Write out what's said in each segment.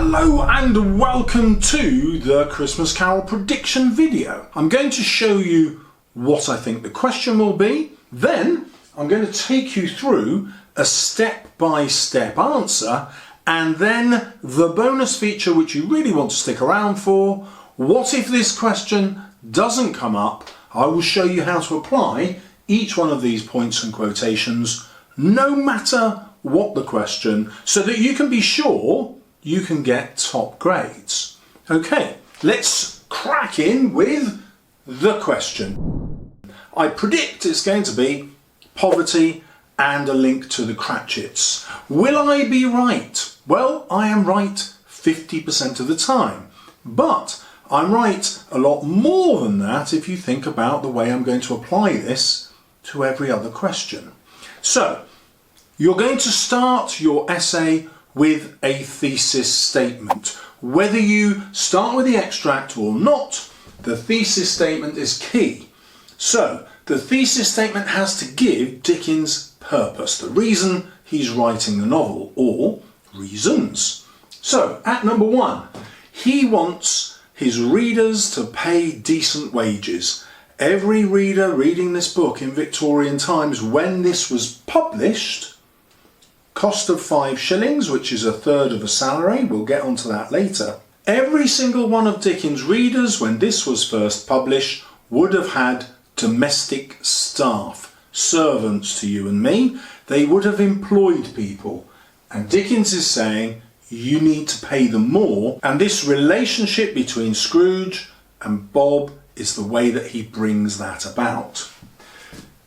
Hello and welcome to the Christmas Carol prediction video. I'm going to show you what I think the question will be. Then I'm going to take you through a step-by-step answer, and then the bonus feature which you really want to stick around for. What if this question doesn't come up? I will show you how to apply each one of these points and quotations no matter what the question, so that you can be sure you can get top grades. Okay, let's crack in with the question. I predict it's going to be poverty and a link to the Cratchits. Will I be right? Well, I am right 50% of the time, but I'm right a lot more than that if you think about the way I'm going to apply this to every other question. So, you're going to start your essay with a thesis statement. Whether you start with the extract or not, the thesis statement is key. So, the thesis statement has to give Dickens purpose, the reason he's writing the novel, or reasons. So, at number 1, he wants his readers to pay decent wages. Every reader reading this book in Victorian times, when this was published, cost of 5 shillings, which is a third of a salary, we'll get onto that later. Every single one of Dickens' readers, when this was first published, would have had domestic staff, servants to you and me. They would have employed people. And Dickens is saying, you need to pay them more. And this relationship between Scrooge and Bob is the way that he brings that about.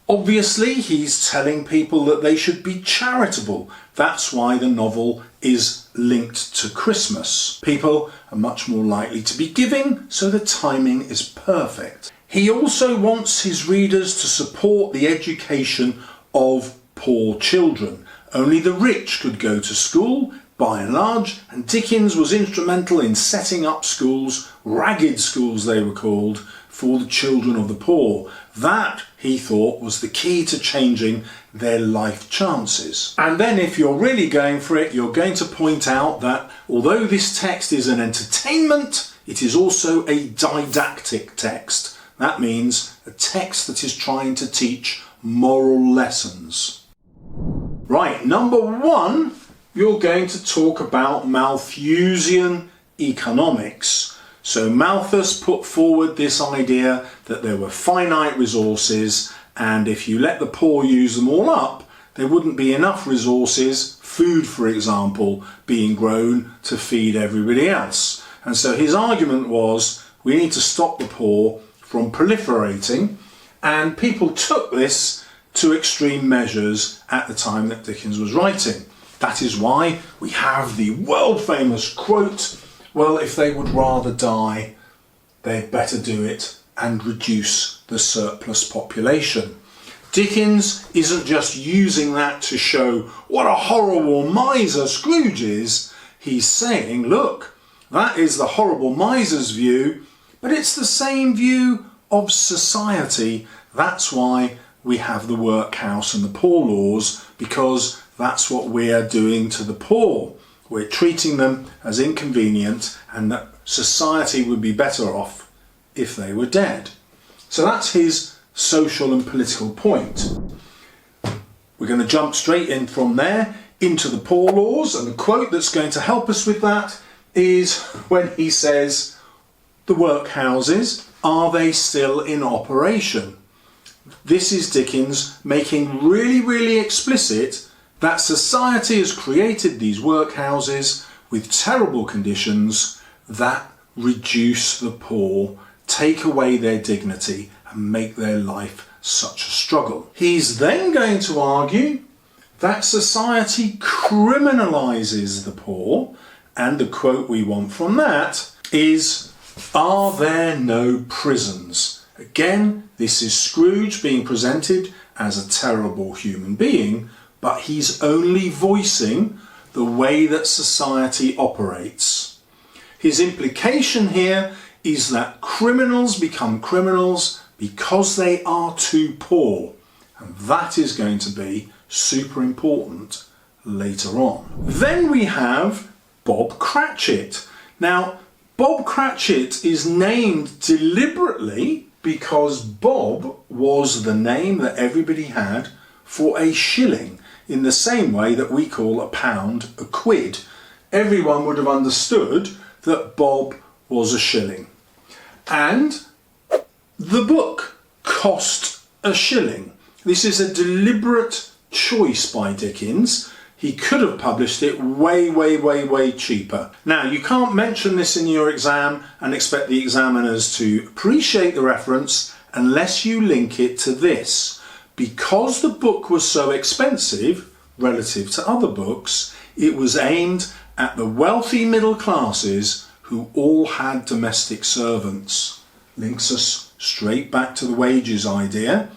Obviously, he's telling people that they should be charitable. That's why the novel is linked to Christmas. People are much more likely to be giving, so the timing is perfect. He also wants his readers to support the education of poor children. Only the rich could go to school, by and large, and Dickens was instrumental in setting up schools, ragged schools they were called, for the children of the poor. That, he thought, was the key to changing their life chances. And then if you're really going for it, you're going to point out that although this text is an entertainment, it is also a didactic text. That means a text that is trying to teach moral lessons. Right, number 1, you're going to talk about Malthusian economics. So Malthus put forward this idea that there were finite resources, and if you let the poor use them all up, there wouldn't be enough resources, food for example, being grown to feed everybody else. And so his argument was, we need to stop the poor from proliferating, and people took this to extreme measures at the time that Dickens was writing. That is why we have the world famous quote, well, if they would rather die, they'd better do it and reduce the surplus population. Dickens isn't just using that to show what a horrible miser Scrooge is. He's saying, look, that is the horrible miser's view, but it's the same view of society. That's why we have the workhouse and the poor laws, because that's what we are doing to the poor. We're treating them as inconvenient, and that society would be better off if they were dead. So that's his social and political point. We're going to jump straight in from there into the poor laws, and the quote that's going to help us with that is when he says, the workhouses, are they still in operation? This is Dickens making really explicit that society has created these workhouses with terrible conditions that reduce the poor, take away their dignity, and make their life such a struggle. He's then going to argue that society criminalises the poor, and the quote we want from that is, are there no prisons? Again, this is Scrooge being presented as a terrible human being, but he's only voicing the way that society operates. His implication here is that criminals become criminals because they are too poor, and that is going to be super important later on. Then we have Bob Cratchit. Now, Bob Cratchit is named deliberately because Bob was the name that everybody had for a shilling, in the same way that we call a pound a quid. Everyone would have understood that Bob was a shilling. And the book cost a shilling. This is a deliberate choice by Dickens. He could have published it way cheaper. Now, you can't mention this in your exam and expect the examiners to appreciate the reference unless you link it to this. Because the book was so expensive relative to other books, it was aimed at the wealthy middle classes who all had domestic servants. Links us straight back to the wages idea,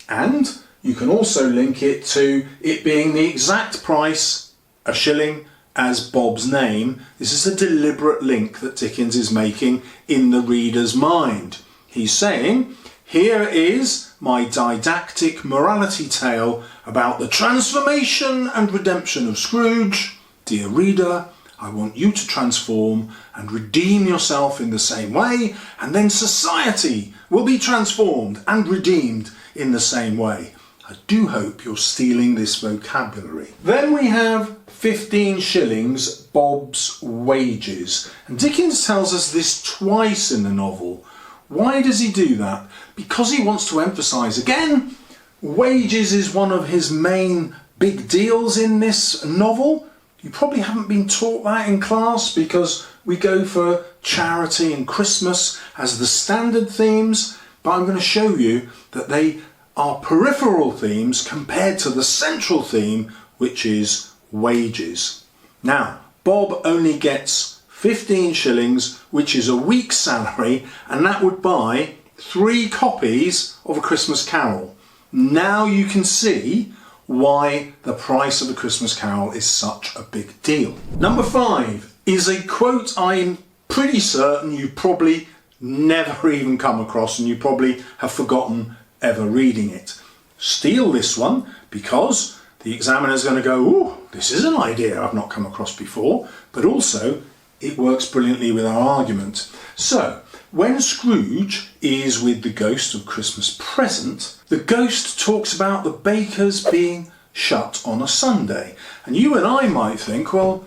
and you can also link it to it being the exact price, a shilling, as Bob's name. This is a deliberate link that Dickens is making in the reader's mind. He's saying, here is my didactic morality tale about the transformation and redemption of Scrooge. Dear reader, I want you to transform and redeem yourself in the same way, and then society will be transformed and redeemed in the same way. I do hope you're stealing this vocabulary. Then we have 15 shillings, Bob's wages. And Dickens tells us this twice in the novel. Why does he do that? Because he wants to emphasise again, wages is one of his main big deals in this novel. You probably haven't been taught that in class because we go for charity and Christmas as the standard themes, but I'm going to show you that they are peripheral themes compared to the central theme, which is wages. Now, Bob only gets 15 shillings, which is a week's salary, and that would buy 3 copies of A Christmas Carol. Now you can see why the price of A Christmas Carol is such a big deal. Number 5 is a quote I'm pretty certain you probably never even come across, and you probably have forgotten ever reading it. Steal this one because the examiner's going to go, ooh, this is an idea I've not come across before, but also it works brilliantly with our argument. So, when Scrooge is with the ghost of Christmas Present, the ghost talks about the bakers being shut on a Sunday. And you and I might think, well,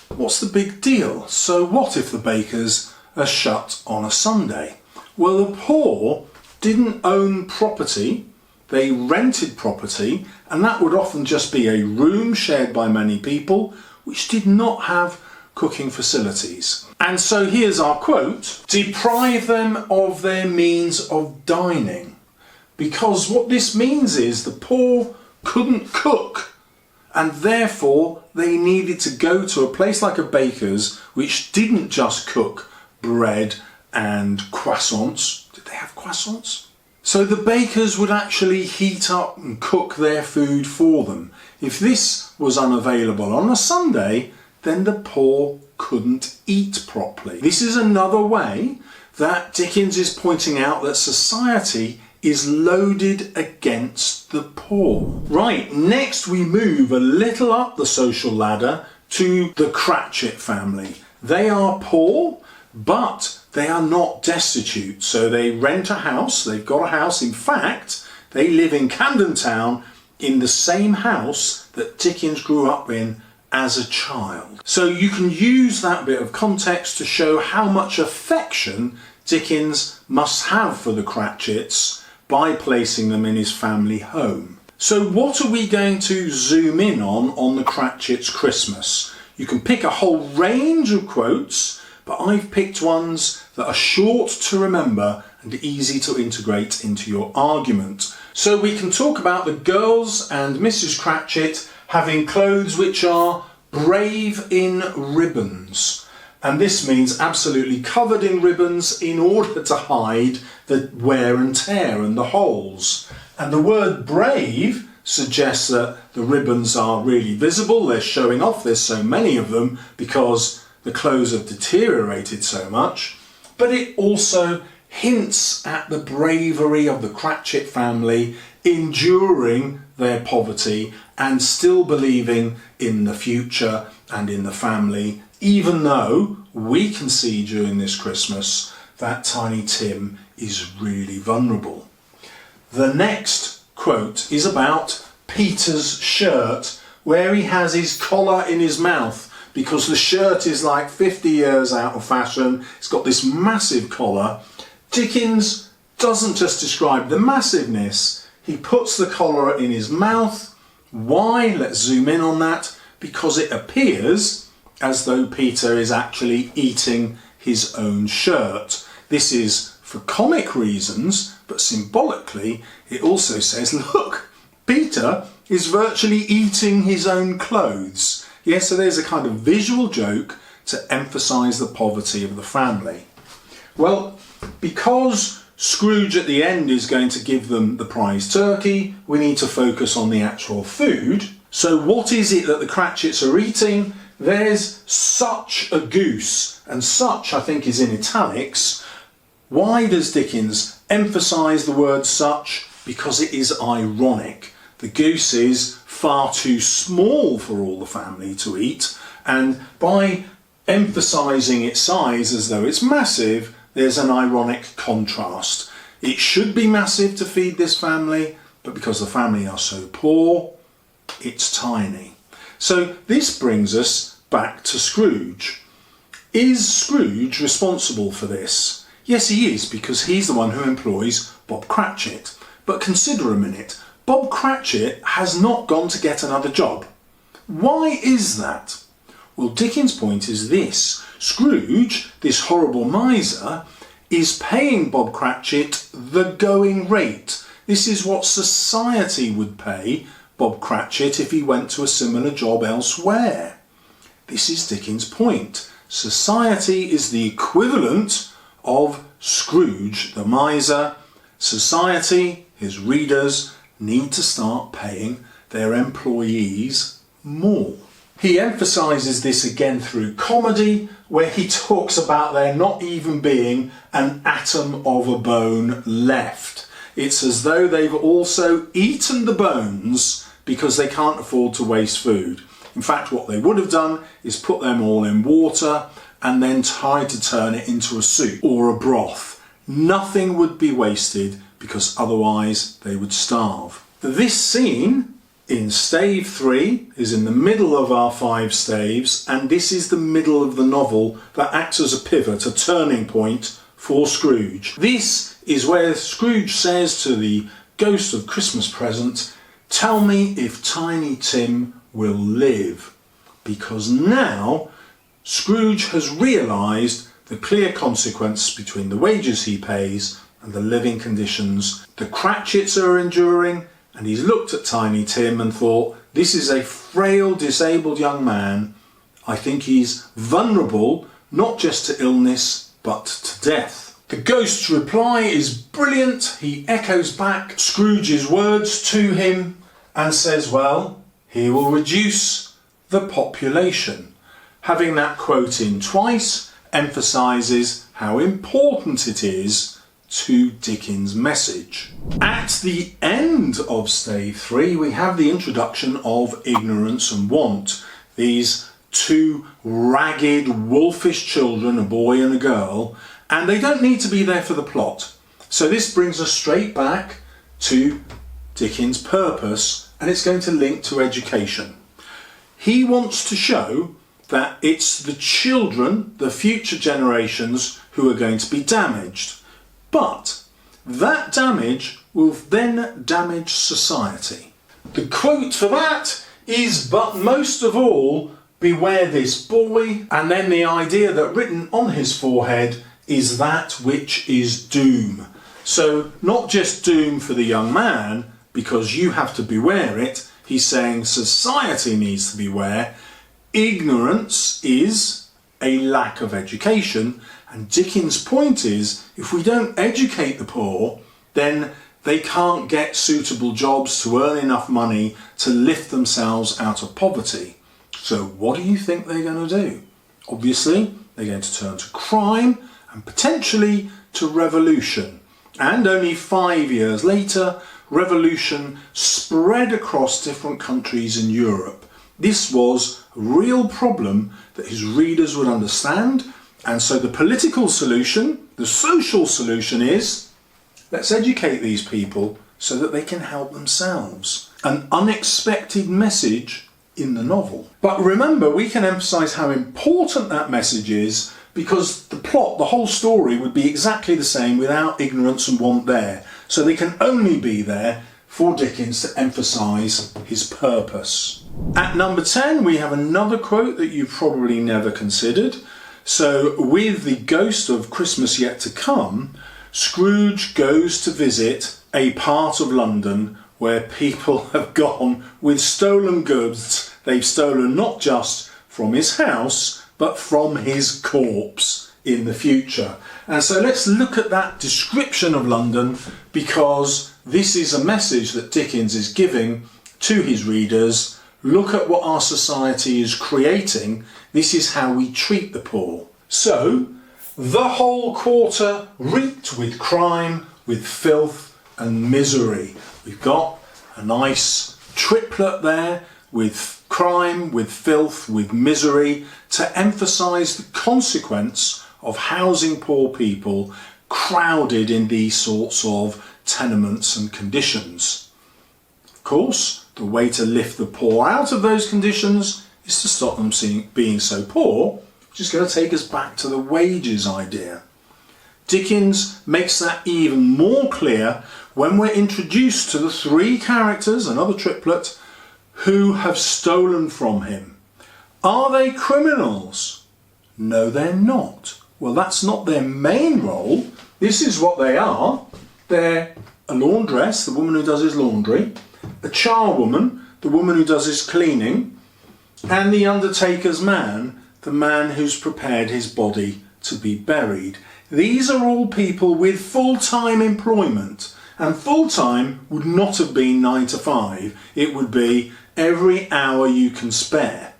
what's the big deal? So what if the bakers are shut on a Sunday? Well, the poor didn't own property, they rented property, and that would often just be a room shared by many people which did not have cooking facilities. And so here's our quote: deprive them of their means of dining. Because what this means is the poor couldn't cook, and therefore they needed to go to a place like a baker's which didn't just cook bread and croissants. Did they have croissants? So the bakers would actually heat up and cook their food for them. If this was unavailable on a Sunday, then the poor couldn't eat properly. This is another way that Dickens is pointing out that society is loaded against the poor. Right, next we move a little up the social ladder to the Cratchit family. They are poor, but they are not destitute. So they rent a house, they've got a house. In fact, they live in Camden Town in the same house that Dickens grew up in as a child. So you can use that bit of context to show how much affection Dickens must have for the Cratchits by placing them in his family home. So what are we going to zoom in on the Cratchits' Christmas? You can pick a whole range of quotes, but I've picked ones that are short to remember and easy to integrate into your argument. So we can talk about the girls and Mrs. Cratchit having clothes which are brave in ribbons. And this means absolutely covered in ribbons in order to hide the wear and tear and the holes. And the word brave suggests that the ribbons are really visible, they're showing off, there's so many of them because the clothes have deteriorated so much. But it also hints at the bravery of the Cratchit family enduring their poverty and still believing in the future and in the family even though we can see during this Christmas that Tiny Tim is really vulnerable. The next quote is about Peter's shirt, where he has his collar in his mouth because the shirt is like 50 years out of fashion. It's got this massive collar. Dickens doesn't just describe the massiveness, he puts the collar in his mouth. Why? Let's zoom in on that. Because it appears as though Peter is actually eating his own shirt. This is for comic reasons, but symbolically it also says, look, Peter is virtually eating his own clothes. Yes, so there's a kind of visual joke to emphasise the poverty of the family. Well, because Scrooge at the end is going to give them the prize turkey, we need to focus on the actual food. So what is it that the Cratchits are eating? There's such a goose, and such I think is in italics. Why does Dickens emphasise the word such? Because it is ironic. The goose is far too small for all the family to eat, and by emphasising its size as though it's massive, there's an ironic contrast. It should be massive to feed this family, but because the family are so poor, it's tiny. So this brings us back to Scrooge. Is Scrooge responsible for this? Yes, he is, because he's the one who employs Bob Cratchit. But consider a minute, Bob Cratchit has not gone to get another job. Why is that? Well, Dickens' point is this. Scrooge, this horrible miser, is paying Bob Cratchit the going rate. This is what society would pay Bob Cratchit if he went to a similar job elsewhere. This is Dickens' point. Society is the equivalent of Scrooge the miser. Society, his readers, need to start paying their employees more. He emphasises this again through comedy, where he talks about there not even being an atom of a bone left. It's as though they've also eaten the bones because they can't afford to waste food. In fact, what they would have done is put them all in water and then tried to turn it into a soup or a broth. Nothing would be wasted because otherwise they would starve. This scene in stave 3 is in the middle of our 5 staves, and this is the middle of the novel that acts as a pivot, a turning point for Scrooge. This is where Scrooge says to the ghost of Christmas present, "Tell me if Tiny Tim will live." Because now Scrooge has realised the clear consequence between the wages he pays and the living conditions the Cratchits are enduring, and he's looked at Tiny Tim and thought, this is a frail, disabled young man. I think he's vulnerable, not just to illness, but to death. The ghost's reply is brilliant. He echoes back Scrooge's words to him and says, well, he will reduce the population. Having that quote in twice emphasises how important it is to Dickens' message. At the end of stave 3 we have the introduction of Ignorance and Want. These two ragged, wolfish children, a boy and a girl, and they don't need to be there for the plot. So this brings us straight back to Dickens' purpose, and it's going to link to education. He wants to show that it's the children, the future generations, who are going to be damaged. But that damage will then damage society. The quote for that is, but most of all, beware this boy, and then the idea that written on his forehead is that which is doom. So not just doom for the young man, because you have to beware it, he's saying society needs to beware. Ignorance is a lack of education, and Dickens' point is, if we don't educate the poor, then they can't get suitable jobs to earn enough money to lift themselves out of poverty. So what do you think they're going to do? Obviously, they're going to turn to crime and potentially to revolution. And only 5 years later, revolution spread across different countries in Europe. This was real problem that his readers would understand. And so the political solution, the social solution is, let's educate these people so that they can help themselves. An unexpected message in the novel. But remember, we can emphasize how important that message is, because the plot, the whole story, would be exactly the same without ignorance and want there. So they can only be there for Dickens to emphasize his purpose. At number 10, we have another quote that you've probably never considered. So with the ghost of Christmas yet to come, Scrooge goes to visit a part of London where people have gone with stolen goods. They've stolen not just from his house, but from his corpse in the future. And so let's look at that description of London, because this is a message that Dickens is giving to his readers. Look at what our society is creating. This is how we treat the poor. So, the whole quarter reeked with crime, with filth and misery. We've got a nice triplet there with crime, with filth, with misery, to emphasise the consequence of housing poor people crowded in these sorts of tenements and conditions. Of course, the way to lift the poor out of those conditions is to stop them being so poor, which is going to take us back to the wages idea. Dickens makes that even more clear when we're introduced to the three characters, another triplet, who have stolen from him. Are they criminals? No, they're not. Well, that's not their main role. This is what they are. They're a laundress, the woman who does his laundry, a charwoman, the woman who does his cleaning, and the undertaker's man, the man who's prepared his body to be buried. These are all people with full-time employment, and full-time would not have been 9 to 5. It would be every hour you can spare.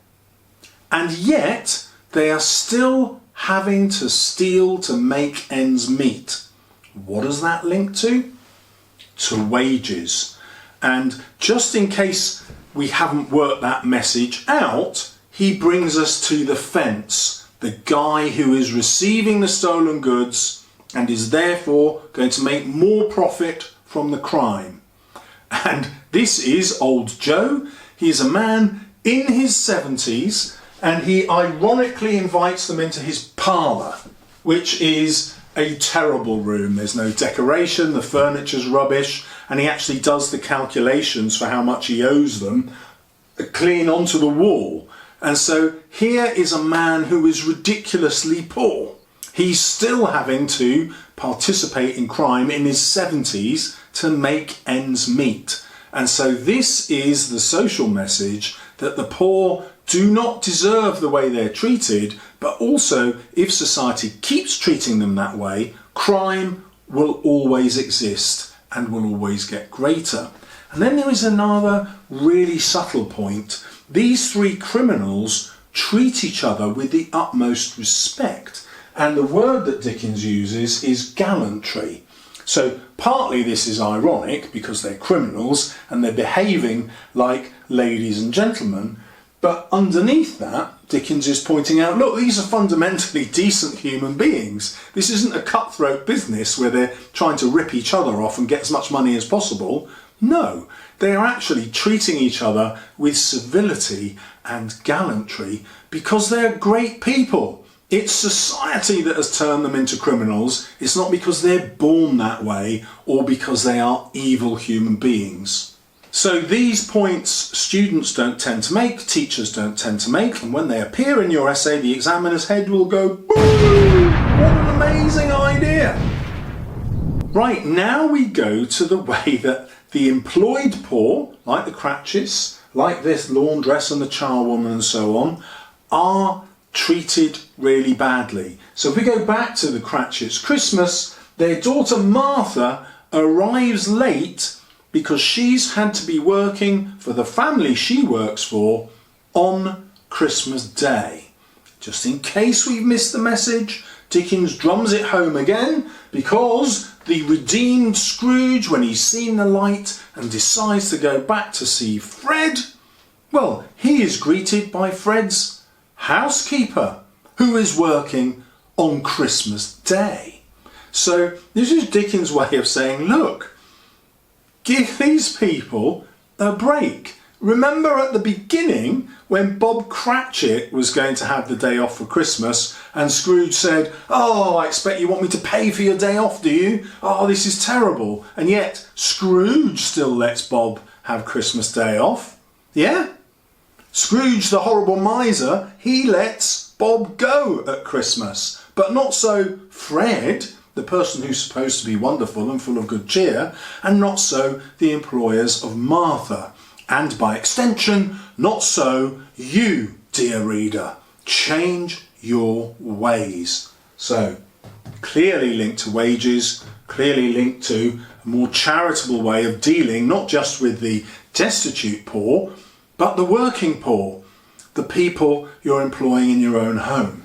And yet they are still having to steal to make ends meet. What does that link to? To wages. And just in case we haven't worked that message out, he brings us to the fence, the guy who is receiving the stolen goods and is therefore going to make more profit from the crime. And this is Old Joe. He is a man in his 70s, and he ironically invites them into his parlour, which is a terrible room. There's no decoration, the furniture's rubbish, and he actually does the calculations for how much he owes them clean onto the wall. And so here is a man who is ridiculously poor. He's still having to participate in crime in his 70s to make ends meet. And so this is the social message, that the poor do not deserve the way they're treated, but also if society keeps treating them that way, crime will always exist and will always get greater. And then there is another really subtle point. These three criminals treat each other with the utmost respect, and the word that Dickens uses is gallantry. So partly this is ironic because they're criminals and they're behaving like ladies and gentlemen, but underneath that Dickens is pointing out, look, these are fundamentally decent human beings. This isn't a cutthroat business where they're trying to rip each other off and get as much money as possible. No, they are actually treating each other with civility and gallantry because they're great people. It's society that has turned them into criminals. It's not because they're born that way or because they are evil human beings. So these points students don't tend to make, teachers don't tend to make, and when they appear in your essay, the examiner's head will go, "Boo! What an amazing idea!" Right, now we go to the way that the employed poor, like the Cratchits, like this laundress and the charwoman and so on, are treated really badly. So if we go back to the Cratchits' Christmas, their daughter Martha arrives late because she's had to be working for the family she works for on Christmas Day. Just in case we've missed the message, Dickens drums it home again, because the redeemed Scrooge, when he's seen the light and decides to go back to see Fred, Well, he is greeted by Fred's housekeeper, who is working on Christmas Day. So this is Dickens' way of saying, look, give these people a break. Remember at the beginning when Bob Cratchit was going to have the day off for Christmas and Scrooge said, oh, I expect you want me to pay for your day off, do you? Oh, this is terrible. And yet Scrooge still lets Bob have Christmas Day off. Yeah? Scrooge, the horrible miser, he lets Bob go at Christmas. But not so Fred, the person who's supposed to be wonderful and full of good cheer, and not so the employers of Martha. And by extension, not so you, dear reader. Change your ways. So, clearly linked to wages, clearly linked to a more charitable way of dealing not just with the destitute poor, but the working poor, the people you're employing in your own home.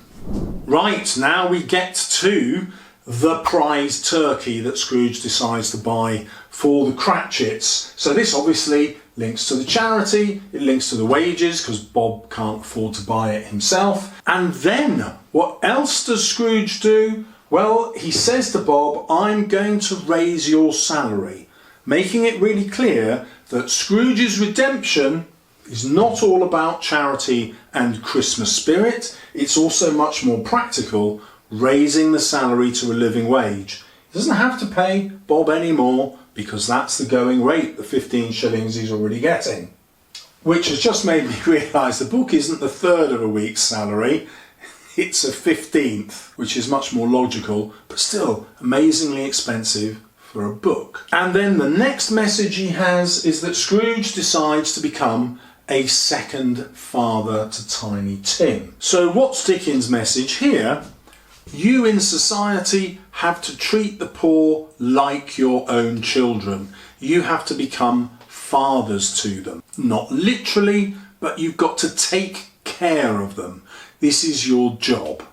Right, now we get to the prize turkey that Scrooge decides to buy for the Cratchits. So this obviously links to the charity, it links to the wages because Bob can't afford to buy it himself. And then what else does Scrooge do? Well, he says to Bob, I'm going to raise your salary, making it really clear that Scrooge's redemption is not all about charity and Christmas spirit. It's also much more practical, raising the salary to a living wage. He doesn't have to pay Bob any more because that's the going rate, the 15 shillings he's already getting. Which has just made me realise the book isn't the third of a week's salary, it's a 15th, which is much more logical, but still amazingly expensive for a book. And then the next message he has is that Scrooge decides to become a second father to Tiny Tim. So what's Dickens' message here? You in society have to treat the poor like your own children. You have to become fathers to them. Not literally, but you've got to take care of them. This is your job.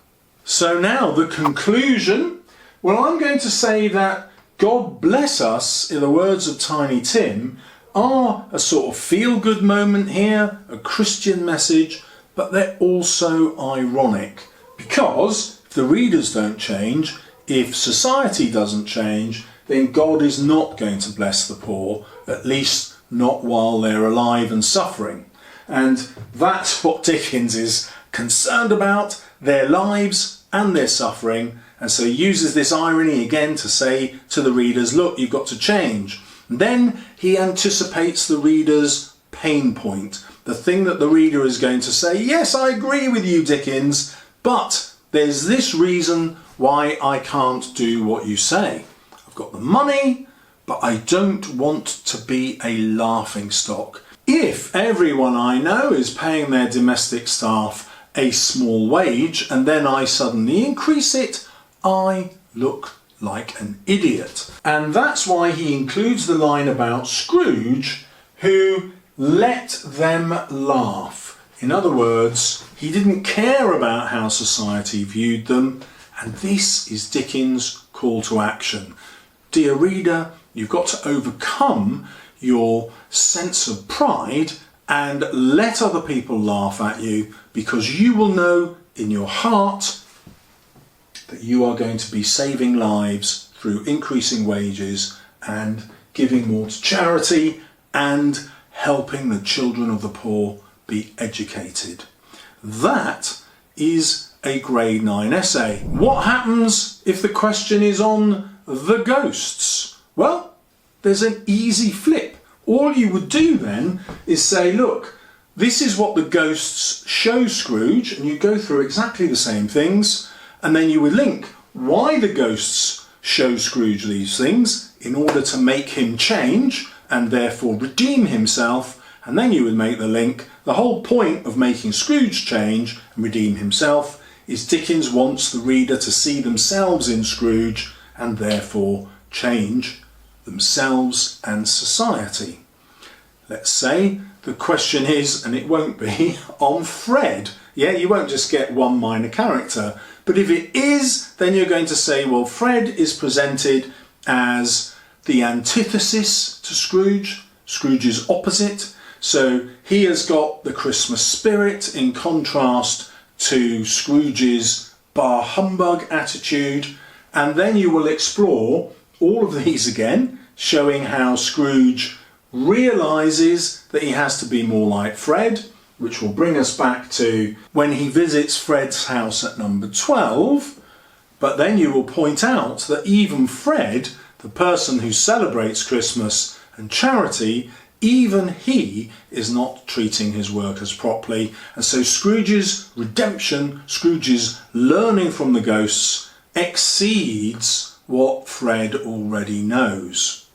So now the conclusion. Well, I'm going to say that God bless us, in the words of Tiny Tim, are a sort of feel-good moment here, a Christian message, but they're also ironic because if the readers don't change, if society doesn't change, then God is not going to bless the poor, at least not while they're alive and suffering. And that's what Dickens is concerned about, their lives and their suffering. And so he uses this irony again to say to the readers, look, you've got to change. And then he anticipates the reader's pain point, the thing that the reader is going to say, yes, I agree with you, Dickens, but there's this reason why I can't do what you say. I've got the money, but I don't want to be a laughingstock. If everyone I know is paying their domestic staff a small wage and then I suddenly increase it, I look like an idiot. And that's why he includes the line about Scrooge, who let them laugh. In other words, he didn't care about how society viewed them, and this is Dickens' call to action. Dear reader, you've got to overcome your sense of pride and let other people laugh at you, because you will know in your heart that you are going to be saving lives through increasing wages and giving more to charity and helping the children of the poor be educated. That is a grade 9 essay. What happens if the question is on the ghosts? Well, there's an easy flip. All you would do then is say, look, this is what the ghosts show Scrooge, and you go through exactly the same things, and then you would link why the ghosts show Scrooge these things in order to make him change and therefore redeem himself, and then you would make the link. The whole point of making Scrooge change and redeem himself is Dickens wants the reader to see themselves in Scrooge and therefore change themselves and society. Let's say the question is, and it won't be, on Fred. Yeah, you won't just get one minor character. But if it is, then you're going to say, well, Fred is presented as the antithesis to Scrooge, Scrooge's opposite. So he has got the Christmas spirit in contrast to Scrooge's bar humbug attitude, and then you will explore all of these again, showing how Scrooge realises that he has to be more like Fred, which will bring us back to when he visits Fred's house at number 12. But then you will point out that even Fred, the person who celebrates Christmas and charity, even he is not treating his workers properly. And so Scrooge's redemption, Scrooge's learning from the ghosts, exceeds what Fred already knows.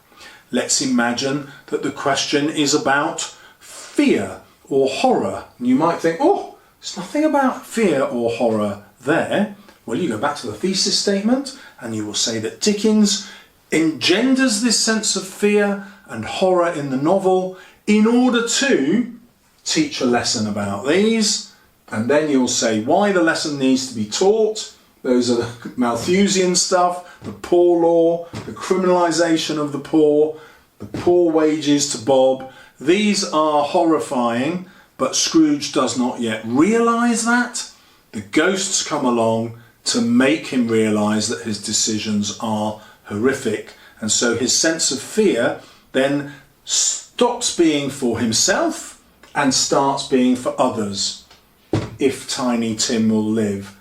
Let's imagine that the question is about fear or horror. And you might think, oh, there's nothing about fear or horror there. Well, you go back to the thesis statement and you will say that Dickens engenders this sense of fear and horror in the novel in order to teach a lesson about these. And then you'll say why the lesson needs to be taught. Those are the Malthusian stuff, the poor law, the criminalisation of the poor wages to Bob. These are horrifying, but Scrooge does not yet realise that. The ghosts come along to make him realise that his decisions are horrific. And so his sense of fear then stops being for himself and starts being for others. If Tiny Tim will live,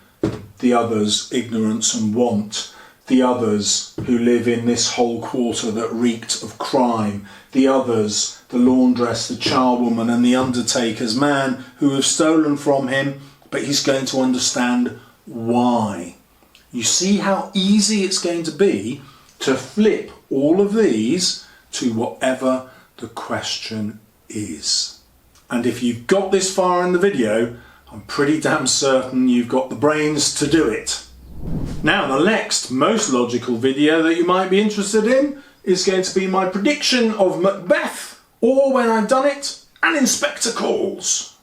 the others, ignorance and want, the others who live in this whole quarter that reeked of crime, the others, the laundress, the charwoman and the undertaker's man who have stolen from him, but he's going to understand why. You see how easy it's going to be to flip all of these to whatever the question is. And if you've got this far in the video, I'm pretty damn certain you've got the brains to do it. Now, the next most logical video that you might be interested in is going to be my prediction of Macbeth, or When I've Done It, and Inspector Calls.